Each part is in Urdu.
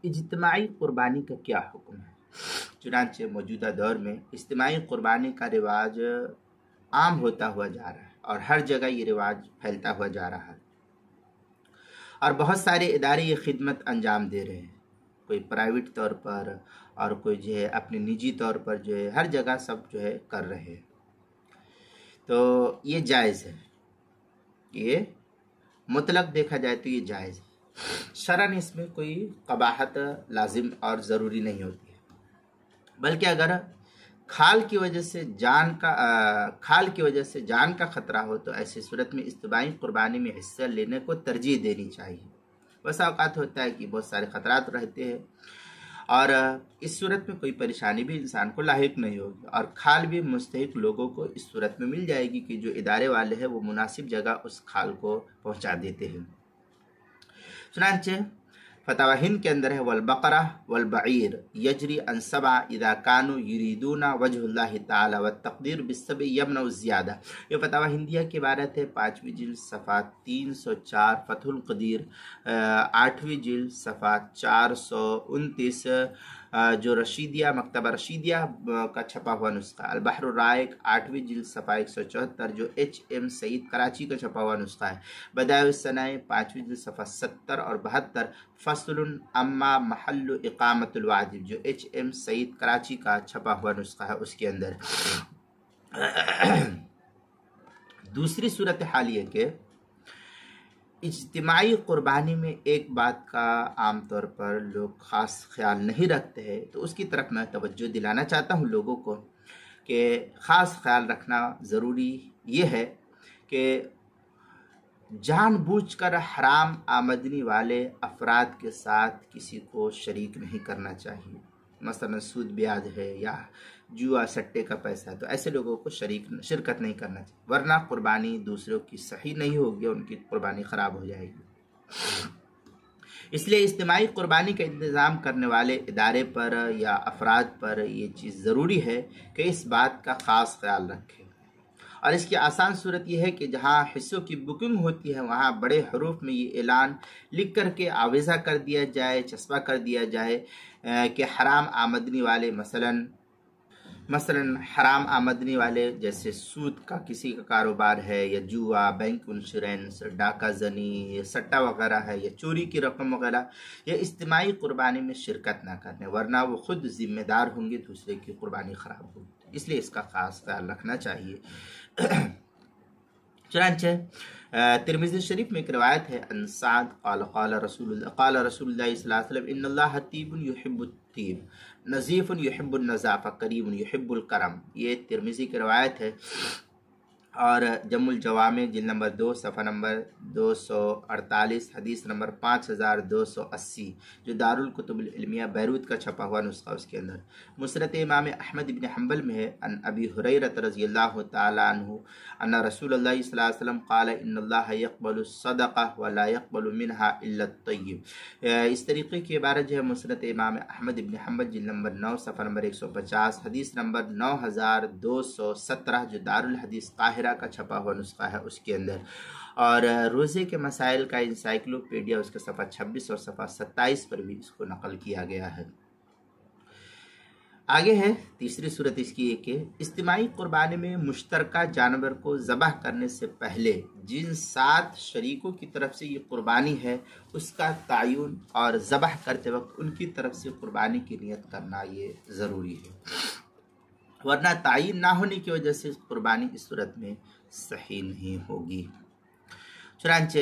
اجتماعی قربانی کا کیا حکم ہے؟ چنانچہ موجودہ دور میں اجتماعی قربانی کا رواج عام ہوتا ہوا جا رہا ہے اور ہر جگہ یہ رواج پھیلتا ہوا جا رہا ہے، اور بہت سارے ادارے یہ خدمت انجام دے رہے ہیں، کوئی پرائیویٹ طور پر اور کوئی جو ہے اپنے نجی طور پر جو ہے ہر جگہ سب جو ہے کر رہے ہیں۔ تو یہ جائز ہے، یہ مطلق دیکھا جائے تو یہ جائز ہے، شرعاً اس میں کوئی قباحت لازم اور ضروری نہیں ہوتی ہے، بلکہ اگر کھال کی وجہ سے جان کا خطرہ ہو تو ایسی صورت میں اجتماعی قربانی میں حصہ لینے کو ترجیح دینی چاہیے۔ بسا اوقات ہوتا ہے کہ بہت سارے خطرات رہتے ہیں اور اس صورت میں کوئی پریشانی بھی انسان کو لاحق نہیں ہوگی، اور کھال بھی مستحق لوگوں کو اس صورت میں مل جائے گی کہ جو ادارے والے ہیں وہ مناسب جگہ اس کھال کو پہنچا دیتے ہیں۔ چنانچہ فتاوی ہند کے اندر ہے والبقرہ والبعیر یجری عن سبع اذا كانوا يريدون وجه اللہ تعالی والتقدیر بالسبع یمنع الزیادہ۔ یہ فتاوی ہندیہ کی عبارت ہے، 5ویں جلد صفحہ 304، فتح القدیر 8ویں جلد صفحہ 429، جو رشیدیہ مکتبہ رشیدیہ کا چھپا ہوا نسخہ، البحر الرائق 8ویں جلد صفحہ 174، جو ایچ ایم سعید کراچی کا چھپا ہوا نسخہ ہے، بدائع الصنائع 5ویں جلد صفحہ 70 اور 72، فصل اما محل اقامت الواجب، جو ایچ ایم سعید کراچی کا چھپا ہوا نسخہ ہے، اس کے اندر دوسری صورتحال یہ کہ اجتماعی قربانی میں ایک بات کا عام طور پر لوگ خاص خیال نہیں رکھتے ہیں، تو اس کی طرف میں توجہ دلانا چاہتا ہوں لوگوں کو کہ خاص خیال رکھنا ضروری یہ ہے کہ جان بوجھ کر حرام آمدنی والے افراد کے ساتھ کسی کو شریک نہیں کرنا چاہیے، مثلا سود بیاج ہے یا جوا سٹے کا پیسہ ہے، تو ایسے لوگوں کو شرکت نہیں کرنا چاہیے، ورنہ قربانی دوسروں کی صحیح نہیں ہوگی، ان کی قربانی خراب ہو جائے گی۔ اس لیے اجتماعی قربانی کا انتظام کرنے والے ادارے پر یا افراد پر یہ چیز ضروری ہے کہ اس بات کا خاص خیال رکھیں، اور اس کی آسان صورت یہ ہے کہ جہاں حصوں کی بکنگ ہوتی ہے وہاں بڑے حروف میں یہ اعلان لکھ کر کے آویزہ کر دیا جائے، چسپاں کر دیا جائے کہ حرام آمدنی والے مثلا حرام آمدنی والے جیسے سود کا کسی کا کاروبار ہے یا جوا، بینک انشورنس، ڈاکہ زنی، سٹا وغیرہ ہے یا چوری کی رقم وغیرہ، یہ اجتماعی قربانی میں شرکت نہ کرنے، ورنہ وہ خود ذمہ دار ہوں گے، دوسرے کی قربانی خراب ہوگی، اس لیے اس کا خاص خیال رکھنا چاہیے۔ چنانچہ ترمذی شریف میں ایک روایت ہے، ان سعد قال رسول اللہ صلی اللہ علیہ وسلم ان اللہ طیب یحب الطیب نظیف یحب النظافہ کریم یحب الکرم۔ یہ ترمذی کی روایت ہے، اور جمع الجوامع جلد نمبر 2 صفحہ نمبر 248، حدیث نمبر 5280، جو دارالکتب العلمیہ بیروت کا چھپا ہوا نسخہ اس کے اندر۔ مسند امام احمد بن حنبل میں ہے، ان ابی ہریرہ رضی اللہ تعالی عنہ ان رسول اللہ صلی اللہ علیہ وسلم قال ان اللہ يقبل الصدقہ ولا يقبل منها الا الطیب۔ اس طریقے کی عبارت جو ہے مسند امام احمد بن حنبل جلد نمبر 9 صفحہ نمبر 150، حدیث نمبر 9217، جو دارالحدیث قاہرہ کا چھپا ہوا نسخہ ہے اس کے اندر، اور روزے کے مسائل کا انسائکلوپیڈیا اس کے صفحہ 26 اور صفحہ 27 پر بھی اس کو نقل کیا گیا ہے۔ آگے ہے تیسری صورت اس کی، کہ اجتماعی قربانی میں مشترکہ جانور کو ذبح کرنے سے پہلے جن 7 شریکوں کی طرف سے یہ قربانی ہے اس کا تعین اور ذبح کرتے وقت ان کی طرف سے قربانی کی نیت کرنا یہ ضروری ہے، ورنہ تعین نہ ہونے کی وجہ سے قربانی اس صورت میں صحیح نہیں ہوگی۔ چنانچہ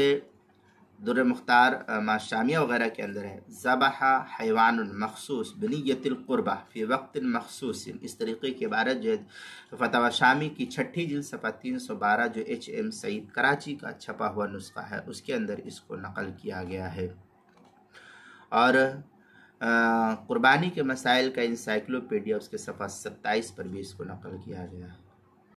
در مختار شامیہ وغیرہ کے اندر ہے، ذبح حیوان مخصوص بنیت القربہ فی وقت مخصوص، اس طریقے کی عبارت جو ہے فتاوی شامی کی 6ٹھی جلد صفحہ 312، جو ایچ ایم سعید کراچی کا چھپا ہوا نسخہ ہے اس کے اندر اس کو نقل کیا گیا ہے، اور قربانی کے مسائل کا انسائکلوپیڈیا اس کے صفحہ 27 پر بھی اس کو نقل کیا گیا ہے۔